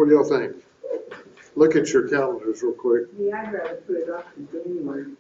What do y'all think? Look at your calendars real quick. Yeah, I'd rather put it off to January.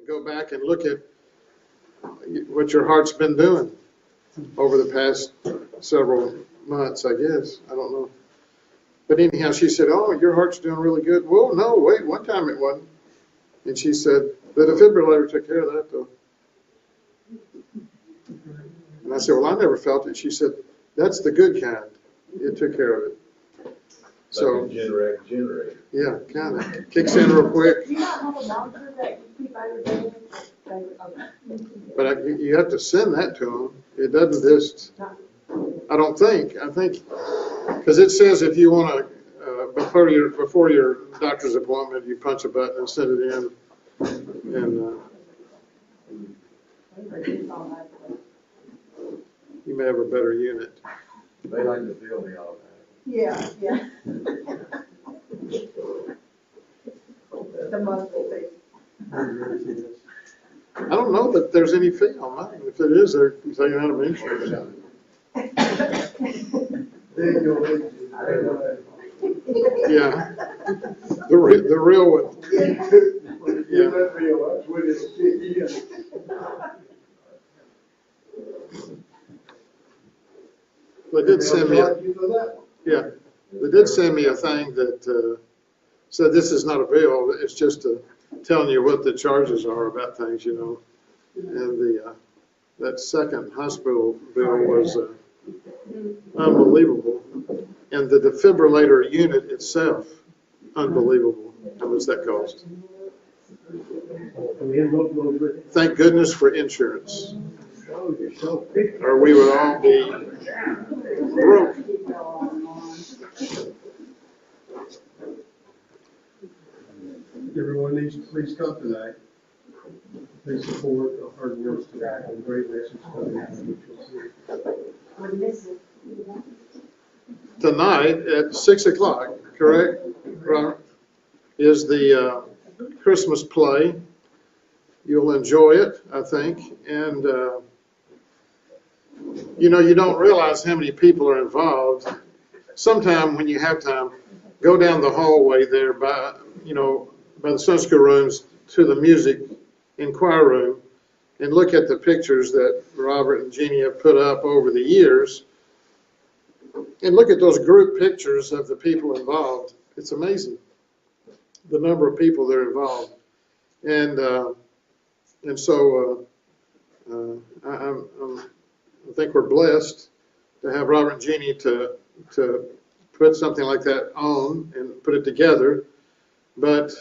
and go back and look at what your heart's been doing over the past several months, I guess. I don't know. But anyhow, she said, oh, your heart's doing really good. Well, no, wait, one time it wasn't. And she said, the defibrillator took care of that, though. And I said, well, I never felt it. She said, that's the good kind. It took care of it. So, like a generator. yeah, kind of. Kicks in real quick. Do you not have a doctor that you keep out of bed? But you have to send that to them. It doesn't just, I don't think, because it says if you want to, before your doctor's appointment, you punch a button and send it in. And you may have a better unit. They like to feel the automatic. Yeah, yeah. The monthly fee. I don't know that there's any fee on mine. If it is, they're taking out of insurance. Yeah, the real one. Yeah. They did send me a thing that said this is not a bill. It's just telling you what the charges are about things, you know. And that second hospital bill was unbelievable. And the defibrillator unit itself, unbelievable. How much that cost? Thank goodness for insurance, or we would all be broke. Everyone needs to please come tonight. Please support the hard work and the great message coming out. Tonight at 6 o'clock, correct, Robert, is the Christmas play. You'll enjoy it, I think. And, you know, you don't realize how many people are involved. Sometime when you have time, go down the hallway there by the Sunday school rooms to the music and choir room and look at the pictures that Robert and Jeannie have put up over the years. And look at those group pictures of the people involved. It's amazing, the number of people that are involved. And so I think we're blessed to have Robert and Jeannie to put something like that on and put it together. But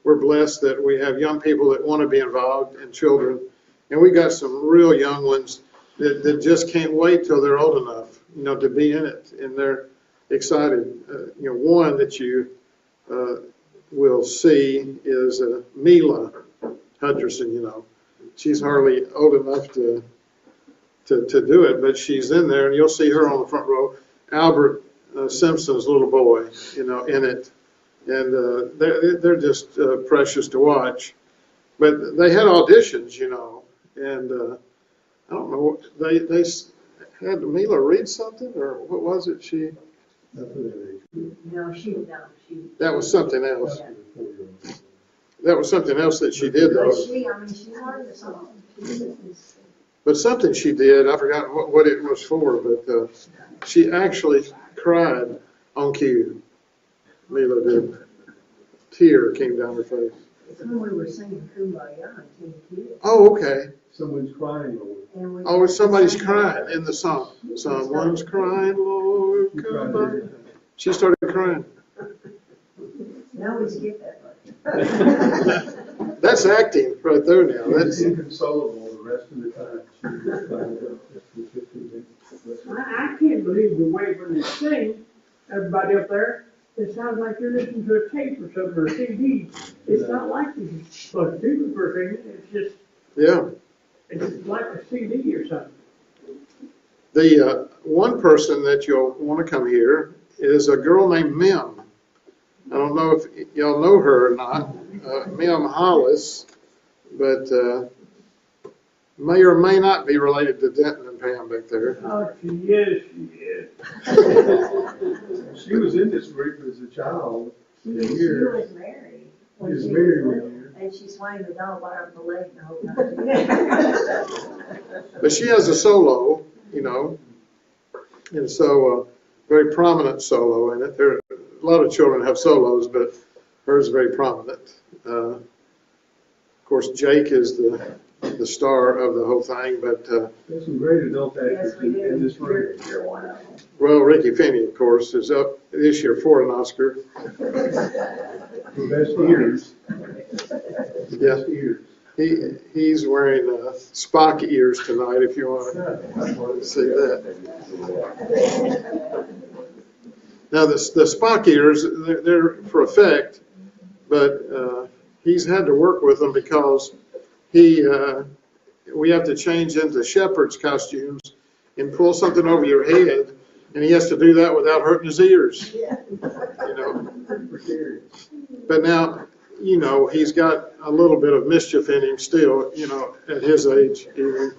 we're blessed that we have young people that want to be involved and children. And we got some real young ones that just can't wait till they're old enough, to be in it. And they're excited. One that you will see is Mila Hutcherson, She's hardly old enough to do it, but she's in there, and you'll see her on the front row. Albert Simpson's little boy, in it. And they're just precious to watch. But they had auditions, and I don't know, they had Mila read something, or what was it? That was something else. That was something else that she did, though. She learned the song. But something she did, I forgot what it was for, but she actually cried on cue. Mila did. Tear came down her face. It's when we were singing Kumbaya and Teen Kids. Oh, okay. Someone's crying, Lord. Oh, somebody's crying in the song. Someone's crying, Lord, come by. She started crying. Now we skip that part. That's acting right there now. That's inconsolable the rest of the time. I can't believe the way when they sing, everybody up there, it sounds like you're listening to a tape or something, or a CD. It's not like this is supposed to be for singing, it's just, yeah. it's like a CD or something. The one person that you'll want to come here is a girl named Mim. I don't know if y'all know her or not, Mim Hollis, but may or may not be related to Denton and Pam back there. Oh, she is. She was in this group as a child. She was married. She was married one year. And she swung the dog by her leg the whole time. But she has a solo, you know, and so very prominent solo in it. There, a lot of children have solos, but hers is very prominent. Of course, Jake is the star of the whole thing, but There's some great adult actors Yes, we do. in this room. You're one of them. well, Ricky Finney, of course, is up this year for an Oscar. The best ears. The Yeah. best ears. He's wearing Spock ears tonight, if you want to see that. Now, the Spock ears, they're for effect, but he's had to work with them because we have to change into shepherd's costumes and pull something over your head, and he has to do that without hurting his ears, you know. But now, you know, he's got a little bit of mischief in him still, you know, at his age even.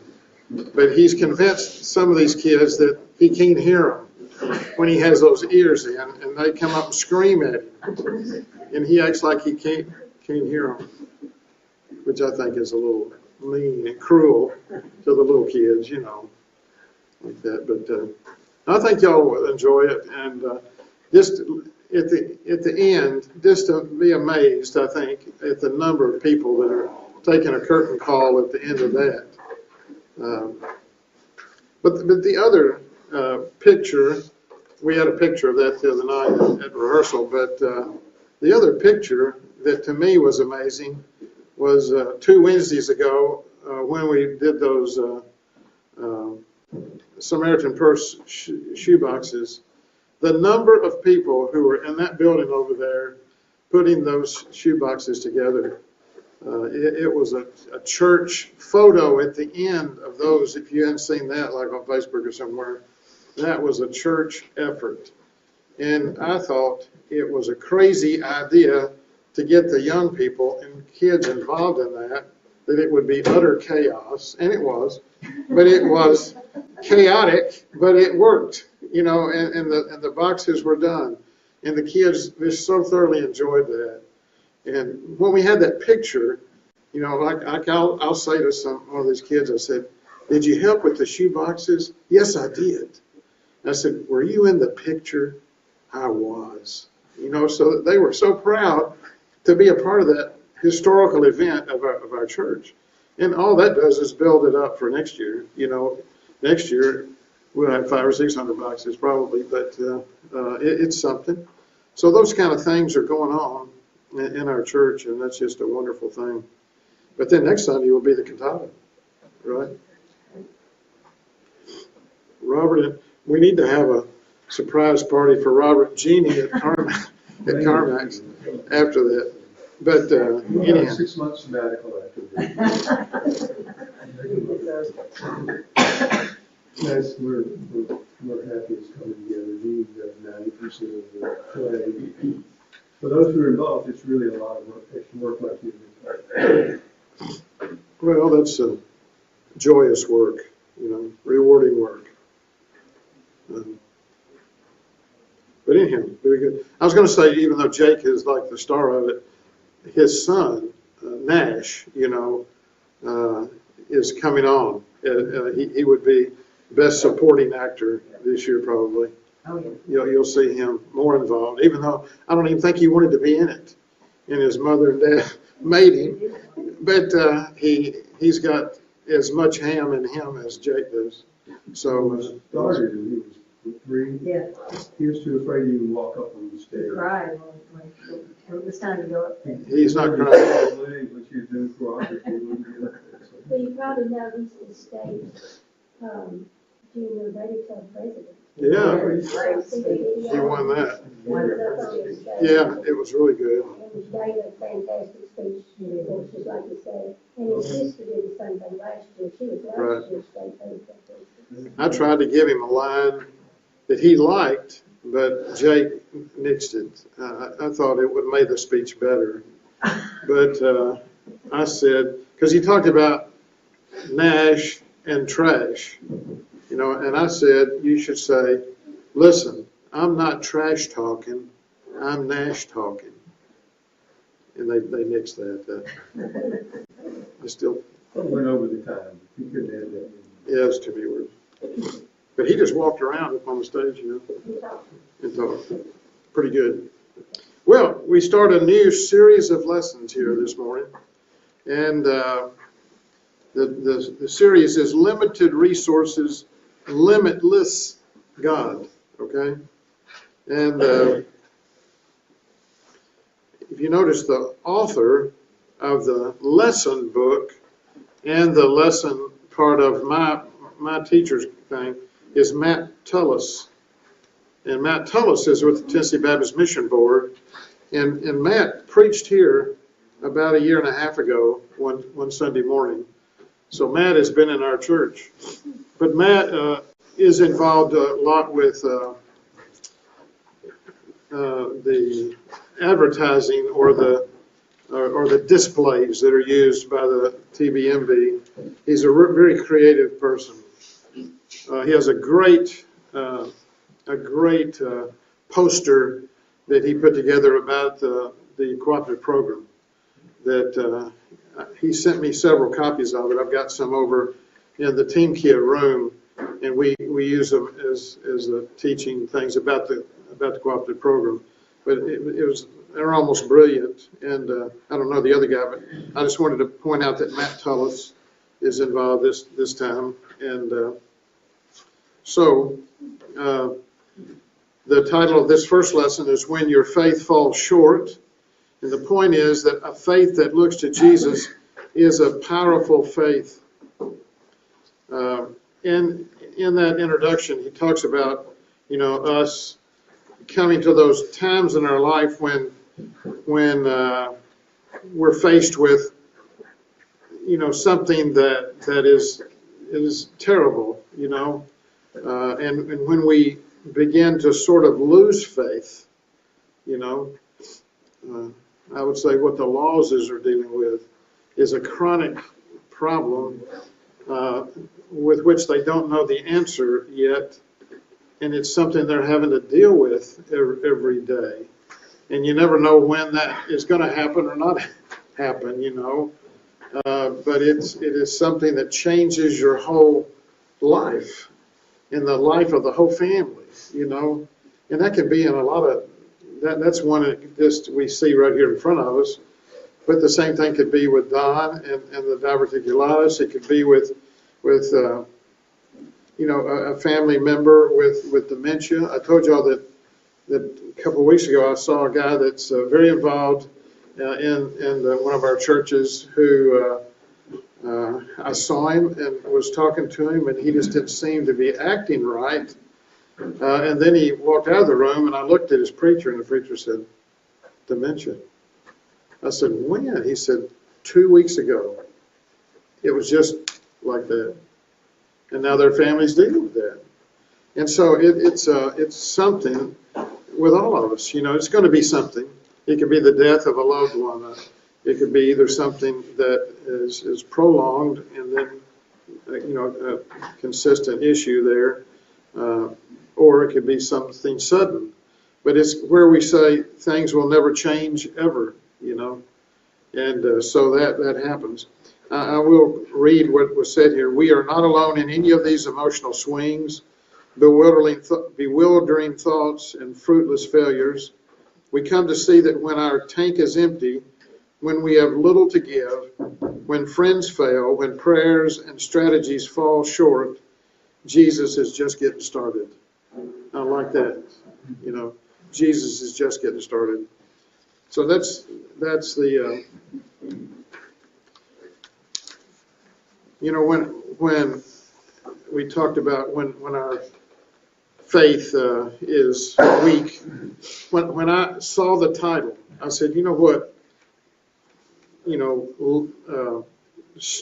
But he's convinced some of these kids that he can't hear them when he has those ears in, and they come up and scream at him. And he acts like he can't hear them, which I think is a little mean and cruel to the little kids, you know, like that. But I think y'all will enjoy it, and just at the end, just to be amazed, I think, at the number of people that are taking a curtain call at the end of that. But the other picture, we had a picture of that the other night at rehearsal, but the other picture that to me was amazing was 2 Wednesdays ago when we did those Samaritan Purse shoe boxes. The number of people who were in that building over there putting those shoe boxes together. It was a church photo at the end of those. If you hadn't seen that, like on Facebook or somewhere, that was a church effort. And I thought it was a crazy idea to get the young people and kids involved in that it would be utter chaos. And it was. But it was chaotic, but it worked, you know, and the boxes were done. And the kids just so thoroughly enjoyed that. And when we had that picture, you know, like I'll say to one of these kids, I said, "Did you help with the shoe boxes?" "Yes, I did." I said, "Were you in the picture?" "I was." You know, so they were so proud to be a part of that historical event of our church. And all that does is build it up for next year. You know, next year we'll have 500 or 600 boxes probably, but it's something. So those kind of things are going on in our church, and that's just a wonderful thing. But then next Sunday will be the cantata, right? Robert, we need to have a surprise party for Robert and Jeannie at Carmack's after that. But We'll have anyhow. a 6 month sabbatical after that. Yes, we're happy it's coming together. Jeannie does 90% of the play. For those who are involved, it's really a lot of work, extra work like you do. Well, that's joyous work, you know, rewarding work. But anyhow, very good. I was going to say, even though Jake is like the star of it, his son, Nash, you know, is coming on. He would be best supporting actor this year probably. Oh, yeah. You'll see him more involved, even though I don't even think he wanted to be in it. And his mother and dad made him. But he's got as much ham in him as Jake does. So Started when he was 3. Yeah, He was too afraid to even walk up on the he stage. cried when it was time to go up there. he's not crying. What you do for Robert, he wouldn't be up there. So. Well, you probably know he's the state junior radio club president. Yeah, He he won that. Wonderful. Yeah, it was really good. And he gave a fantastic speech, of course, just like you said. And his sister did the same thing last year. She was Right. last year's state president. I tried to give him a line that he liked, but Jake nixed it. I thought it would have made the speech better. But I said, because he talked about Nash and trash, you know, and I said, you should say, "Listen, I'm not trash talking, I'm Nash talking." and they nixed that. I still, Went over the time. You couldn't add that in. yeah, it's too many words. But he just walked around up on the stage, and talked. Pretty good. Well, we start a new series of lessons here this morning, and the series is Limited Resources, Limitless God, okay? And if you notice, the author of the lesson book and the lesson part of my teacher's thing is Matt Tullis. And Matt Tullis is with the Tennessee Baptist Mission Board. And Matt preached here about a year and a half ago, one Sunday morning. So Matt has been in our church. But Matt is involved a lot with the advertising or the displays that are used by the TBMB. He's a very creative person. He has a great poster that he put together about the cooperative program that he sent me several copies of it. I've got some over in the Team Kit room, and we use them as teaching things about the cooperative program. But they're almost brilliant, and I don't know the other guy, but I just wanted to point out that Matt Tullis is involved this time. And so the title of this first lesson is When Your Faith Falls Short. And the point is that a faith that looks to Jesus is a powerful faith. And in that introduction, he talks about, us coming to those times in our life when we're faced with, something that is terrible, and when we begin to sort of lose faith, I would say what the Lawses are dealing with is a chronic problem with which they don't know the answer yet, and it's something they're having to deal with every day. And you never know when that is going to happen or not happen, but it is something that changes your whole life and the life of the whole family, and that can be in a lot of, that's one that just we see right here in front of us. But the same thing could be with Don and the diverticulitis. It could be with a family member with dementia. I told y'all that a couple of weeks ago I saw a guy that's very involved in one of our churches who I saw him and was talking to him, and he just didn't seem to be acting right. And then he walked out of the room, and I looked at his preacher, and the preacher said, dementia. I said, when? He said, 2 weeks ago. It was just like that. And now their family's dealing with that. And so it's something with all of us. It's going to be something. It could be the death of a loved one. It could be either something that is prolonged and then, a consistent issue there, or it could be something sudden. But it's where we say things will never change ever, and so that happens. I will read what was said here. We are not alone in any of these emotional swings, bewildering thoughts, and fruitless failures. We come to see that when our tank is empty, when we have little to give, when friends fail, when prayers and strategies fall short, Jesus is just getting started. I like that. Jesus is just getting started. So that's the when we talked about when our faith is weak. When I saw the title, I said, what?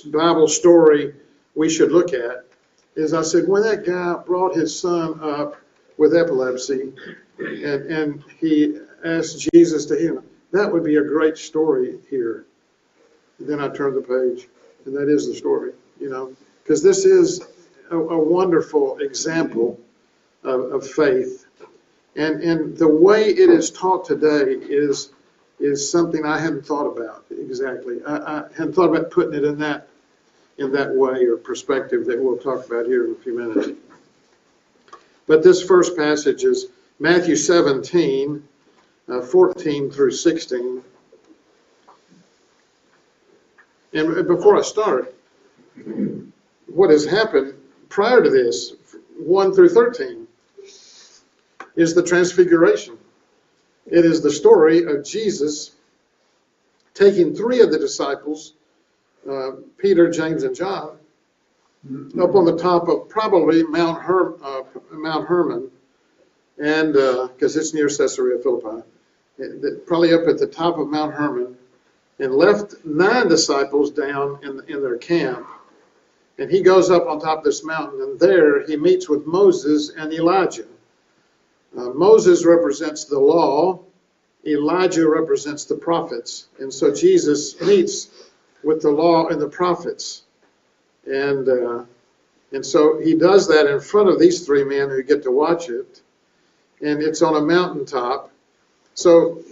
Bible story we should look at is, I said, when that guy brought his son up with epilepsy and he asked Jesus to heal him, that would be a great story here. And then I turned the page, and that is the story, because this is a wonderful example of faith. And the way it is taught today is is something I hadn't thought about exactly. I hadn't thought about putting it in that way or perspective that we'll talk about here in a few minutes. But this first passage is Matthew 17, 14 through 16. And before I start, what has happened prior to this, 1 through 13, is the transfiguration. It is the story of Jesus taking 3 of the disciples, Peter, James, and John, up on the top of probably Mount Hermon, and because it's near Caesarea Philippi, probably up at the top of Mount Hermon, and left 9 disciples down in their camp. And he goes up on top of this mountain, and there he meets with Moses and Elijah. Moses represents the law, Elijah represents the prophets. And so Jesus meets with the law and the prophets. And so he does that in front of these 3 men who get to watch it. And it's on a mountaintop. So,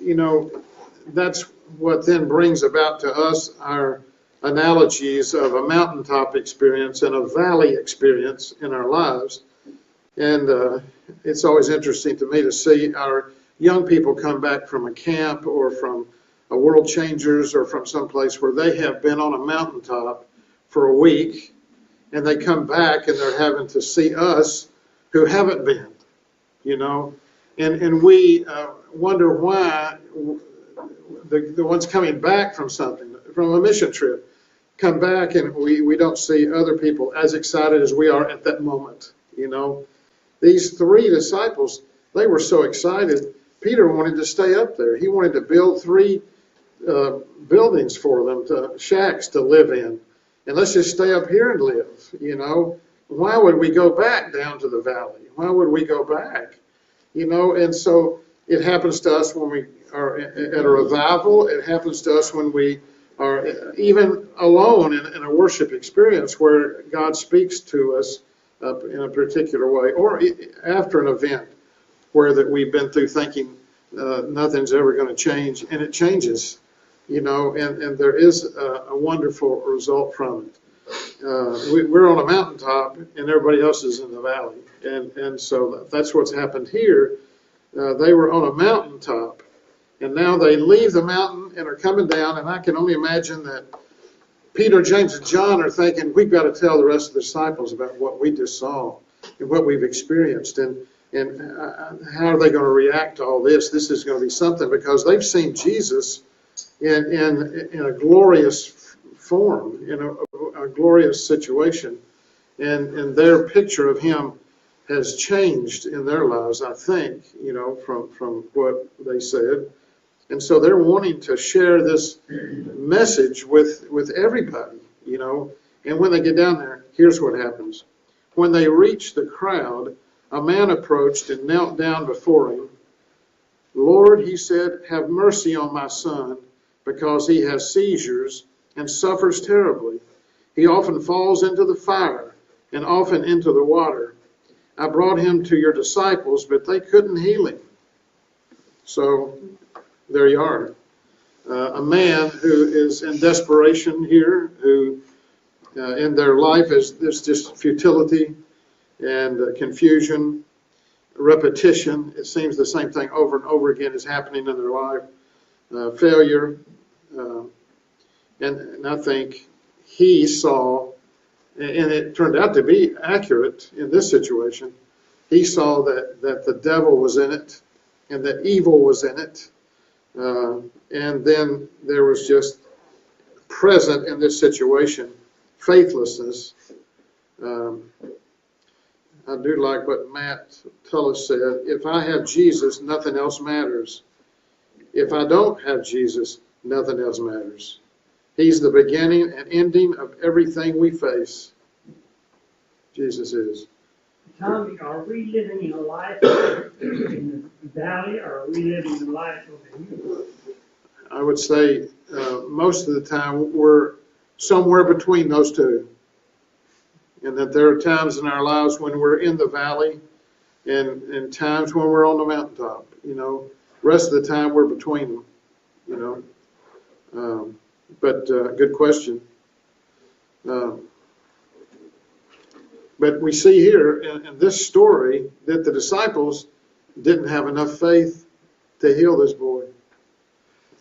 that's what then brings about to us our analogies of a mountaintop experience and a valley experience in our lives. And it's always interesting to me to see our young people come back from a camp or from a World Changers or from someplace where they have been on a mountaintop for a week, and they come back and they're having to see us who haven't been, and we wonder why the ones coming back from something, from a mission trip, come back and we don't see other people as excited as we are at that moment. These 3 disciples, they were so excited. Peter wanted to stay up there. He wanted to build 3 buildings for them, shacks to live in. And let's just stay up here and live, Why would we go back down to the valley? Why would we go back? And so it happens to us when we are at a revival. It happens to us when we are even alone in a worship experience where God speaks to us in a particular way, or after an event where that we've been through thinking nothing's ever going to change, and it changes, and there is a wonderful result from it. We're on a mountaintop, and everybody else is in the valley, and so that's what's happened here. They were on a mountaintop, and now they leave the mountain and are coming down, and I can only imagine that Peter, James, and John are thinking, we've got to tell the rest of the disciples about what we just saw and what we've experienced, and how are they going to react to all this? This is going to be something, because they've seen Jesus in a glorious form, in a glorious situation, and their picture of him has changed in their lives, I think, from what they said. And so they're wanting to share this message with everybody, And when they get down there, here's what happens. When they reached the crowd, a man approached and knelt down before him. Lord, he said, have mercy on my son, because he has seizures and suffers terribly. He often falls into the fire and often into the water. I brought him to your disciples, but they couldn't heal him. So there you are. A man who is in desperation here, who in their life there's just futility and confusion, repetition. It seems the same thing over and over again is happening in their life. Failure. And I think he saw, and it turned out to be accurate in this situation, he saw that the devil was in it and that evil was in it. And then there was just present in this situation faithlessness. I do like what Matt Tullis said. If I have Jesus, nothing else matters. If I don't have Jesus, nothing else matters. He's the beginning and ending of everything we face. Jesus is. Tommy, are we living in a life in the valley, or are we living a life over here? I would say most of the time we're somewhere between those two. And that there are times in our lives when we're in the valley and times when we're on the mountaintop. The rest of the time we're between them. you know. But good question. But we see here in this story that the disciples didn't have enough faith to heal this boy.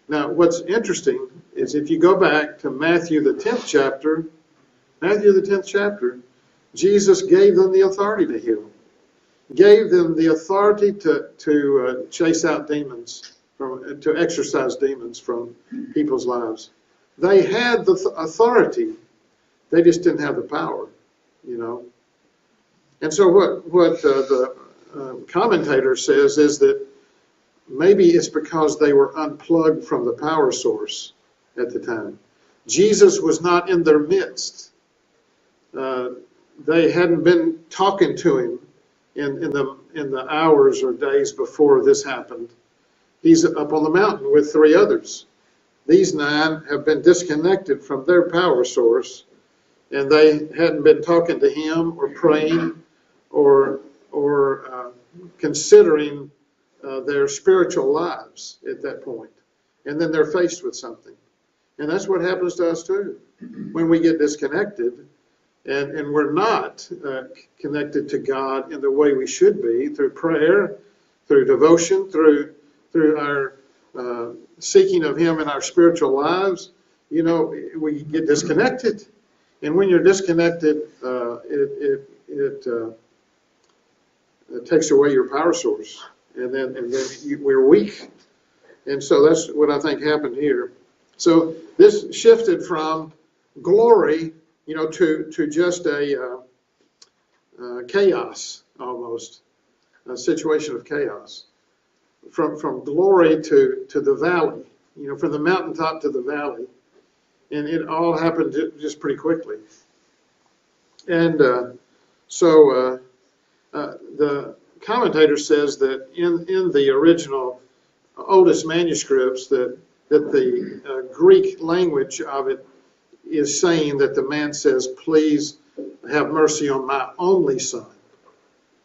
Now, what's interesting is if you go back to Matthew the 10th chapter, Jesus gave them the authority to heal. Gave them the authority to chase out demons, to exorcise demons from people's lives. They had the authority, they just didn't have the power, you know. And so what the commentator says is that maybe it's because they were unplugged from the power source at the time. Jesus was not in their midst. They hadn't been talking to him in the hours or days before this happened. He's up on the mountain with 3 others. These 9 have been disconnected from their power source, and they hadn't been talking to him or praying or considering their spiritual lives at that point. And then they're faced with something. And that's what happens to us too. When we get disconnected and we're not connected to God in the way we should be, through prayer, through devotion, through our seeking of him in our spiritual lives, you know, we get disconnected. And when you're disconnected, it takes away your power source. And then we're weak. And so that's what I think happened here. So this shifted from glory, you know, to just a chaos almost, a situation of chaos. From glory to the valley, you know, from the mountaintop to the valley. And it all happened just pretty quickly. And so the commentator says that in the original oldest manuscripts that the Greek language of it is saying that the man says, "Please have mercy on my only son."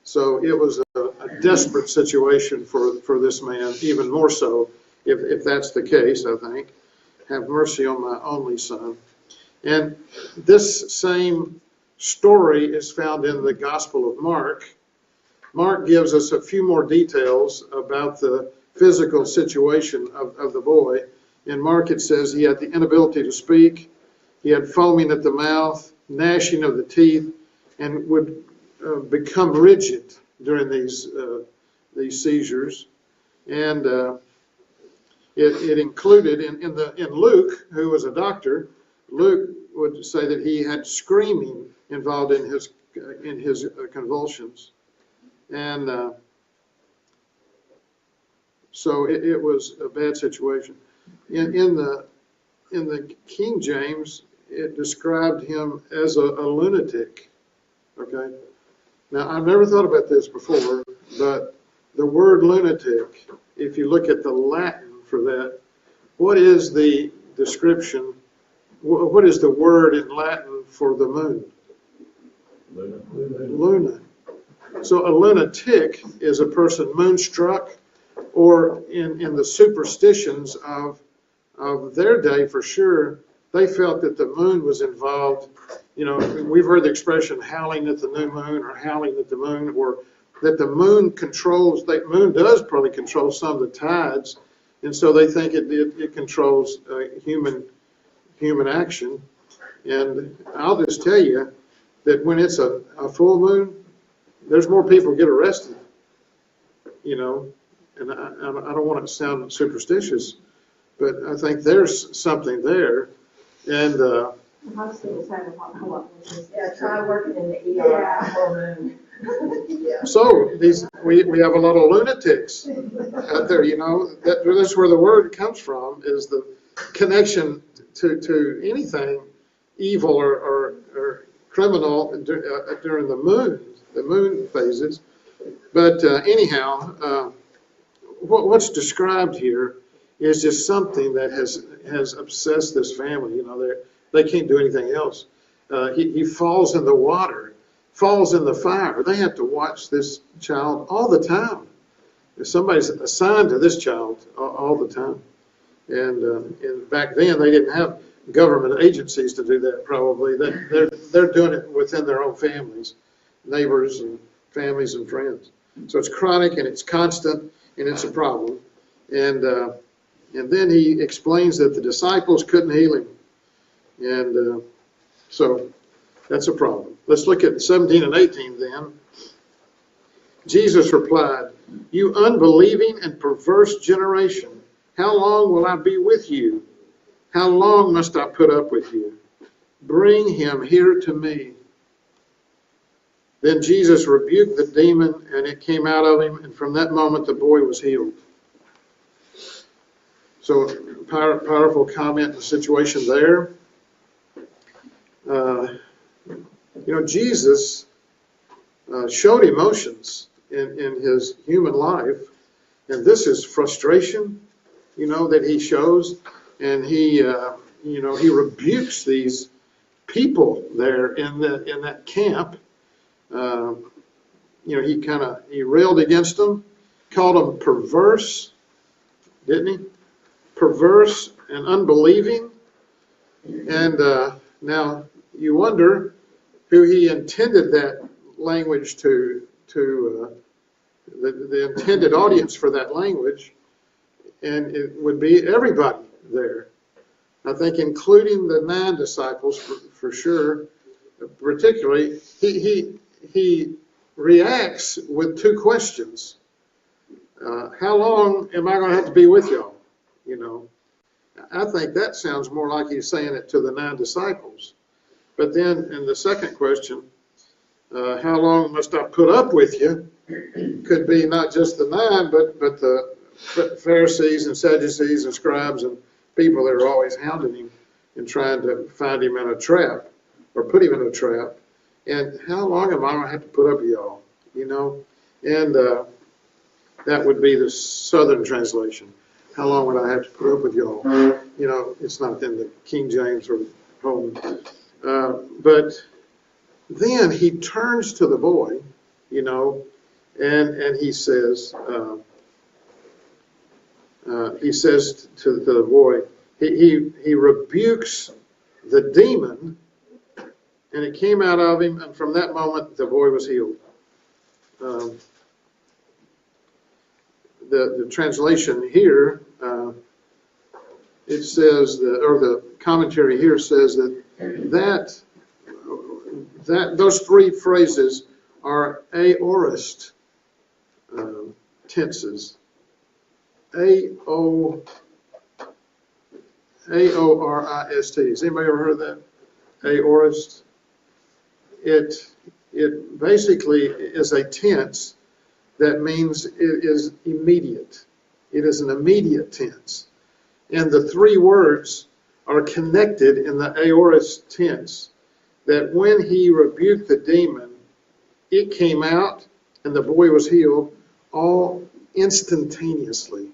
So it was a desperate situation for this man, even more so if that's the case, I think. Have mercy on my only son. And this same story is found in the Gospel of Mark. Mark gives us a few more details about the physical situation of the boy. In Mark it says he had the inability to speak, he had foaming at the mouth, gnashing of the teeth, and would become rigid during these seizures. And it included in Luke, who was a doctor, Luke would say that he had screaming involved in his convulsions. And so it was a bad situation. In the King James, it described him as a lunatic. Okay. Now I've never thought about this before, but the word lunatic, if you look at the Latin for that, what is the description? What is the word in Latin for the moon? Luna. Luna. So a lunatic is a person moonstruck, or in the superstitions of their day, for sure, they felt that the moon was involved. You know, we've heard the expression howling at the new moon or howling at the moon, or that the moon controls, the moon does probably control some of the tides, and so they think it controls human action. And I'll just tell you that when it's a full moon, there's more people get arrested, you know, and I don't want to sound superstitious, but I think there's something there. And Yeah, try working in the ER full moon. so we have a lot of lunatics out there, you know. That's where the word comes from, is the connection to anything evil or criminal during the moon phases. But anyhow, what's described here is just something that has obsessed this family. You know, they can't do anything else. He falls in the water, falls in the fire. They have to watch this child all the time. Somebody's assigned to this child all the time. And back then, they didn't have government agencies to do that, probably. They're doing it within their own families, neighbors and families and friends. So it's chronic and it's constant and it's a problem. And then he explains that the disciples couldn't heal him. And so that's a problem. Let's look at 17 and 18 then. Jesus replied, "You unbelieving and perverse generation, how long will I be with you? How long must I put up with you? Bring him here to me." Then Jesus rebuked the demon, and it came out of him, and from that moment the boy was healed. So, powerful comment in the situation there. Jesus showed emotions in his human life, and this is frustration, that he shows, and he rebukes these people there in that camp. He railed against them, called them perverse, didn't he? Perverse and unbelieving. And now you wonder who he intended that language to the intended audience for that language, and it would be everybody there. I think including the 9 disciples for sure. Particularly, he reacts with 2 questions. How long am I going to have to be with y'all? I think that sounds more like he's saying it to the 9 disciples. But then in the second question, how long must I put up with you? Could be not just the 9, but the Pharisees and Sadducees and scribes and people that are always hounding him and trying to find him in a trap or put him in a trap. And how long am I going to have to put up with y'all? And that would be the Southern translation. How long would I have to put up with y'all? It's not in the King James or home. But then he turns to the boy, and he says to the boy, he rebukes the demon, and it came out of him, and from that moment the boy was healed. The translation here, it says, the commentary here says that those 3 phrases are aorist tenses. A-O-R-I-S-T. Has anybody ever heard of that? Aorist. It basically is a tense that means it is immediate. It is an immediate tense. And the 3 words are connected in the aorist tense, that when he rebuked the demon, it came out and the boy was healed all instantaneously.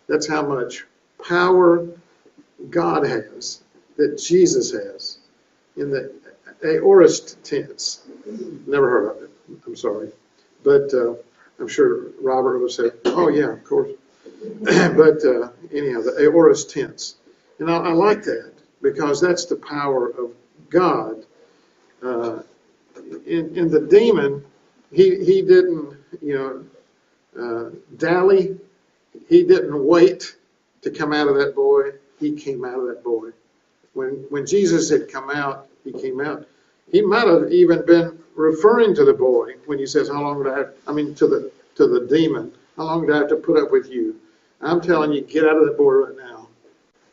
That's how much power God has, that Jesus has, in the aorist tense. Never heard of it. I'm sorry. But I'm sure Robert would say, oh, yeah, of course. But anyhow, the aorist tense. And I like that because that's the power of God. In the demon, he didn't, dally. He didn't wait to come out of that boy. He came out of that boy. When Jesus had come out, he came out. He might have even been referring to the boy when he says, how long would I have, to the demon, how long do I have to put up with you? I'm telling you, get out of that boy right now.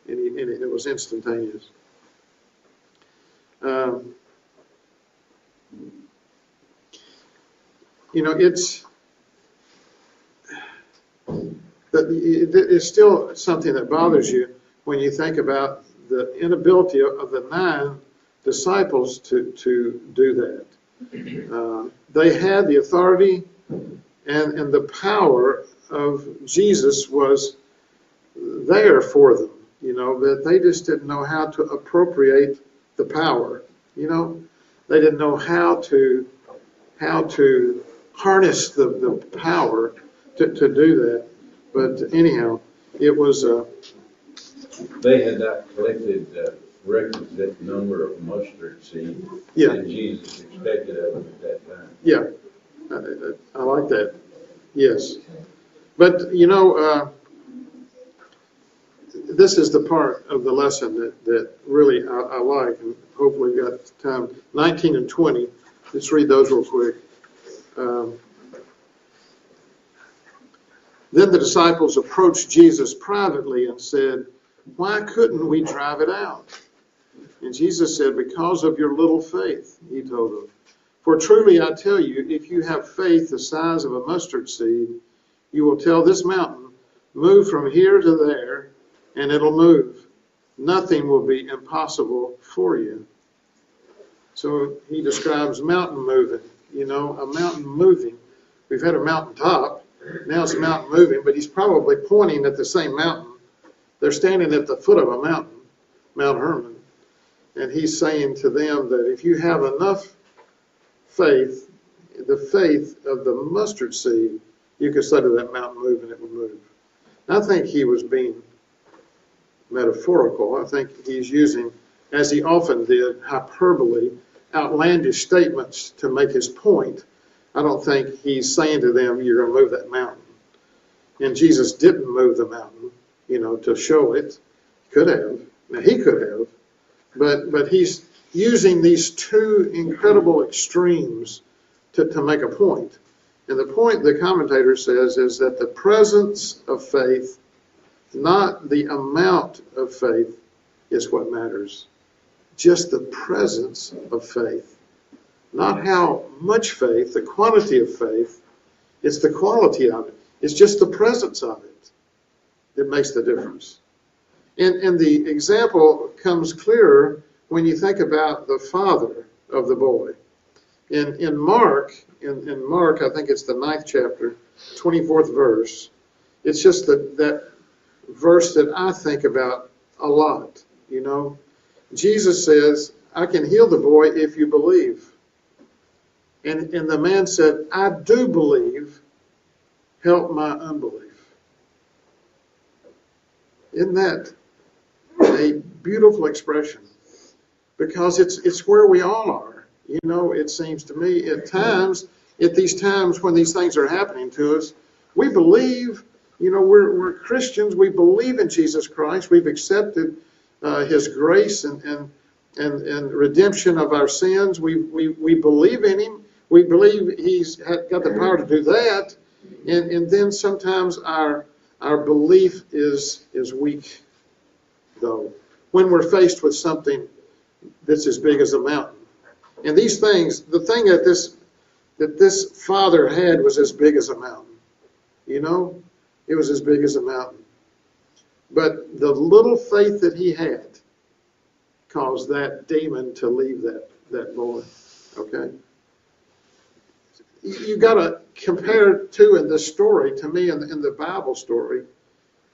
And it was instantaneous. It's still something that bothers you when you think about the inability of the 9 disciples to do that. They had the authority and the power of Jesus was there for them, that they just didn't know how to appropriate the power. They didn't know how to harness the power to do that. But anyhow, it was They had not collected the requisite number of mustard seed Yeah. that Jesus expected of them at that time. Yeah, I like that. Yes. But, you know, this is the part of the lesson that really I like, and hopefully we've got time. 19 and 20, let's read those real quick. Then the disciples approached Jesus privately and said, "Why couldn't we drive it out?" And Jesus said, "Because of your little faith," he told them. "For truly I tell you, if you have faith the size of a mustard seed, you will tell this mountain, 'Move from here to there,' and it'll move. Nothing will be impossible for you." So he describes mountain moving, you know, a mountain moving. We've had a mountaintop, now it's a mountain moving, but he's probably pointing at the same mountain. They're standing at the foot of a mountain, Mount Hermon, and he's saying to them that if you have enough faith, the faith of the mustard seed, you could say to that mountain, "Move," and it would move. I think he was being metaphorical. I think he's using, as he often did, hyperbole, outlandish statements to make his point. I don't think he's saying to them, "You're going to move that mountain." And Jesus didn't move the mountain, you know, to show it. Could have. Now, he could have. But he's using these two incredible extremes to make a point. And the point the commentator says is that the presence of faith, not the amount of faith, is what matters. Just the presence of faith. Not how much faith, the quantity of faith, it's the quality of it. It's just the presence of it that makes the difference. And the example comes clearer when you think about the father of the boy. In Mark, I think it's the 9th chapter, 24th verse, it's just that verse that I think about a lot, you know. Jesus says, "I can heal the boy if you believe." And the man said, "I do believe, help my unbelief." Isn't that a beautiful expression? Because it's where we all are. You know, it seems to me at these times when these things are happening to us, we believe, you know, we're Christians, we believe in Jesus Christ, we've accepted his grace and redemption of our sins, we believe in him, we believe he's got the power to do that, and then sometimes our belief is weak, though, when we're faced with something that's as big as a mountain. And these things, the thing that this father had was as big as a mountain. You know, it was as big as a mountain. But the little faith that he had caused that demon to leave that boy. Okay? You got to compare too in this story, to me, in the Bible story,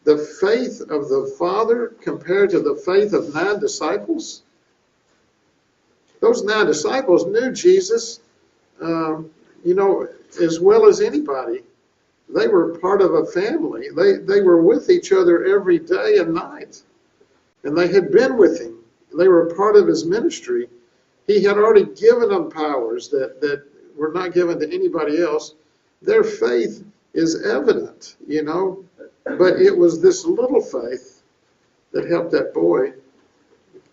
the faith of the father compared to the faith of 9 disciples. Those 9 disciples knew Jesus, you know, as well as anybody. They were part of a family. They were with each other every day and night. And they had been with him. They were a part of his ministry. He had already given them powers that were not given to anybody else. Their faith is evident, you know. But it was this little faith that helped that boy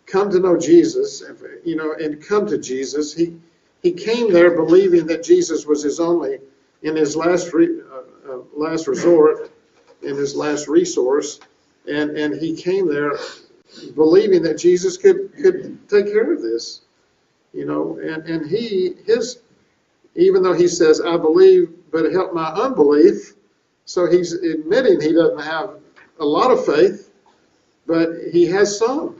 come to know Jesus, you know, and come to Jesus. He came there believing that Jesus was his only, in his last resort, in his last resource, and he came there believing that Jesus could take care of this, you know, and his, even though he says, "I believe, but help my unbelief," so he's admitting he doesn't have a lot of faith, but he has some.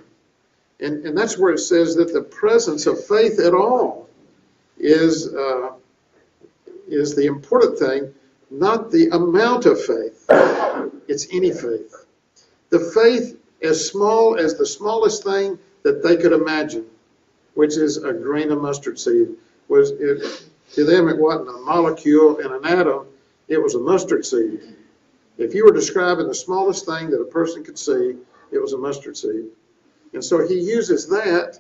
And that's where it says that the presence of faith at all is the important thing, not the amount of faith. It's any faith. The faith as small as the smallest thing that they could imagine, which is a grain of mustard seed. To them, it wasn't a molecule and an atom. It was a mustard seed. If you were describing the smallest thing that a person could see, It was a mustard seed. And so he uses that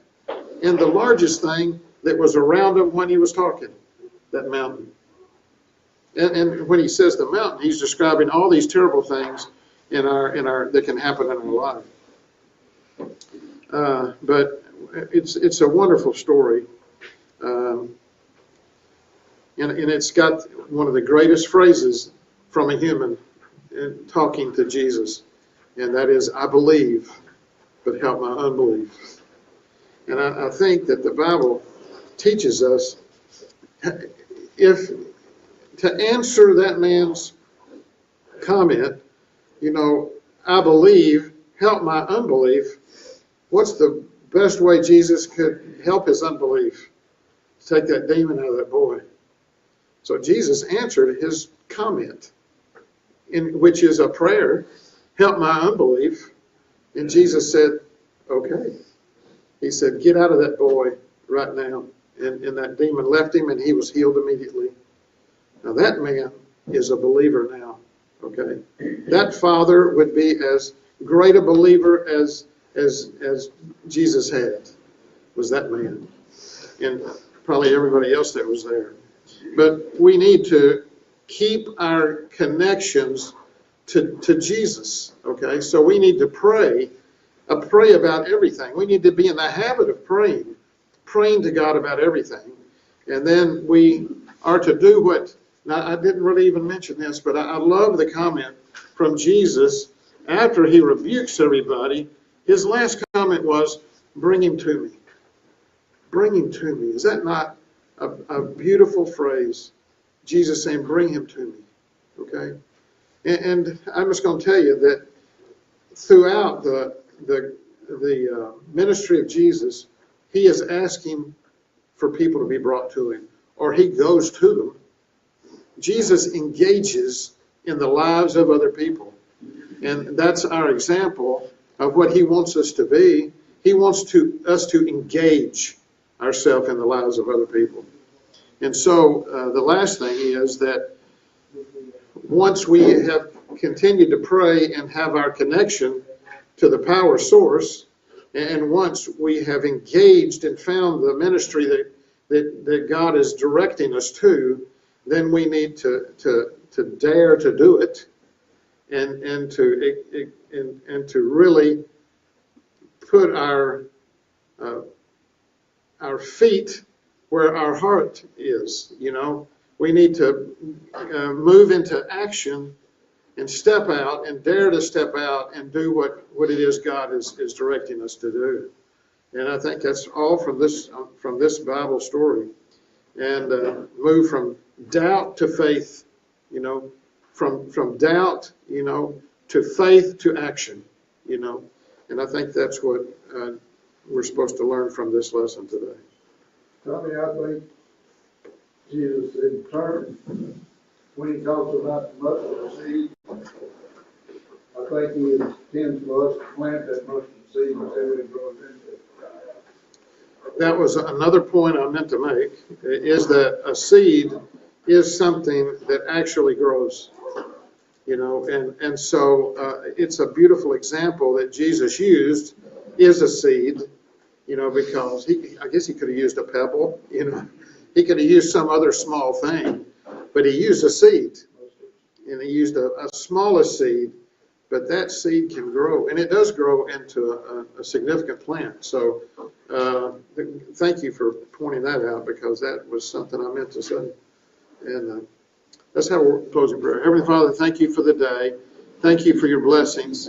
in the largest thing that was around him when he was talking, that mountain. And when he says the mountain, he's describing all these terrible things that can happen in our life. But it's a wonderful story. And it's got one of the greatest phrases from a human talking to Jesus, and that is, I believe, but help my unbelief. And I think that the Bible teaches us, if to answer that man's comment, I believe, help my unbelief, what's the best way Jesus could help his unbelief? Take that demon out of that boy. So Jesus answered his comment, which is a prayer, help my unbelief. And Jesus said, okay. He said, get out of that boy right now. And that demon left him, and he was healed immediately. Now that man is a believer now, okay? That father would be as great a believer as Jesus had, was that man. And probably everybody else that was there. But we need to keep our connections to Jesus, okay? So we need to pray about everything. We need to be in the habit of praying to God about everything. And then we are to do what, now I didn't really even mention this, but I love the comment from Jesus after he rebukes everybody. His last comment was, bring him to me. Bring him to me. Is that not a beautiful phrase? Jesus saying, bring him to me. Okay? And I'm just going to tell you that throughout the ministry of Jesus, he is asking for people to be brought to him, or he goes to them. Jesus engages in the lives of other people. And that's our example of what he wants us to be. He wants us to engage ourselves in the lives of other people. And so the last thing is that once we have continued to pray and have our connection to the power source, and once we have engaged and found the ministry that God is directing us to, then we need to dare to do it, and to really put our feet where our heart is. We need to move into action and step out and dare to step out and do what it is God is directing us to do. And I think that's all from this Bible story. And move from doubt to faith, from doubt, to faith to action, And I think that's what we're supposed to learn from this lesson today. Tommy, I think Jesus in turn, when he talks about the mustard seed, I think he intends for us to plant that mustard seed and see what it grows into. That was another point I meant to make, is that a seed is something that actually grows, and so it's a beautiful example that Jesus used is a seed, because I guess he could have used a pebble, he could have used some other small thing, but he used a seed, and he used a smallest seed, but that seed can grow, and it does grow into a significant plant. So thank you for pointing that out, because that was something I meant to say. And that's how we're closing prayer. Heavenly Father, thank you for the day. Thank you for your blessings.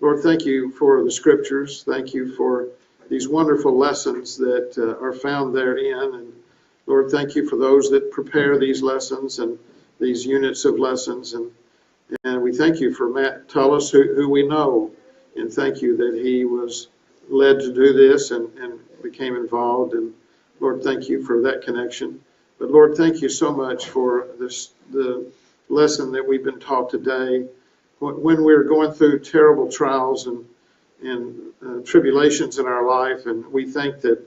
Lord, thank you for the scriptures. Thank you for these wonderful lessons that are found therein. And Lord, thank you for those that prepare these lessons and these units of lessons. And we thank you for Matt Tullis, who we know. And thank you that he was led to do this and became involved. And Lord, thank you for that connection. But Lord, thank you so much for the lesson that we've been taught today. When we're going through terrible trials and tribulations in our life, and we think that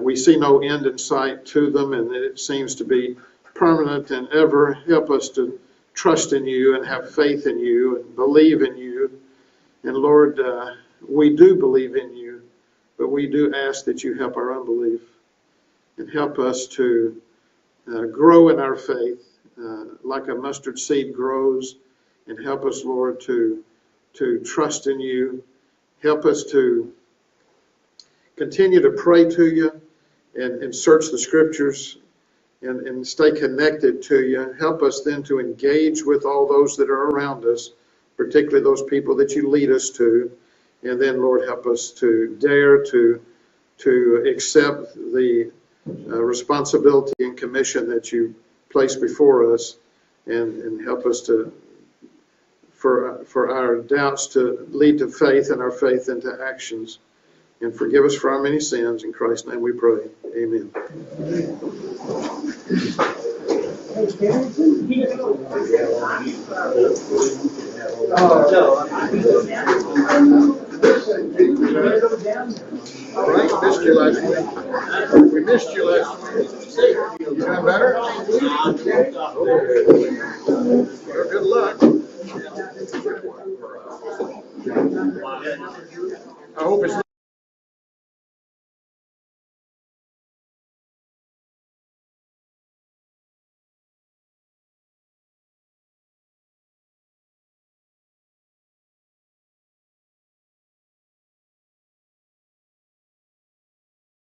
we see no end in sight to them, and that it seems to be permanent and ever, help us to trust in you and have faith in you and believe in you. And Lord, we do believe in you, but we do ask that you help our unbelief and help us to grow in our faith like a mustard seed grows, and help us, Lord, to trust in you. Help us to continue to pray to you and search the scriptures and stay connected to you. Help us then to engage with all those that are around us, particularly those people that you lead us to. And then, Lord, help us to dare to accept the responsibility and commission that you place before us, and help us to for our doubts to lead to faith, and our faith into actions. And forgive us for our many sins. In Christ's name we pray. Amen. Frank, missed you last week. We missed you last week. You doing better? Well, good luck. I hope it's not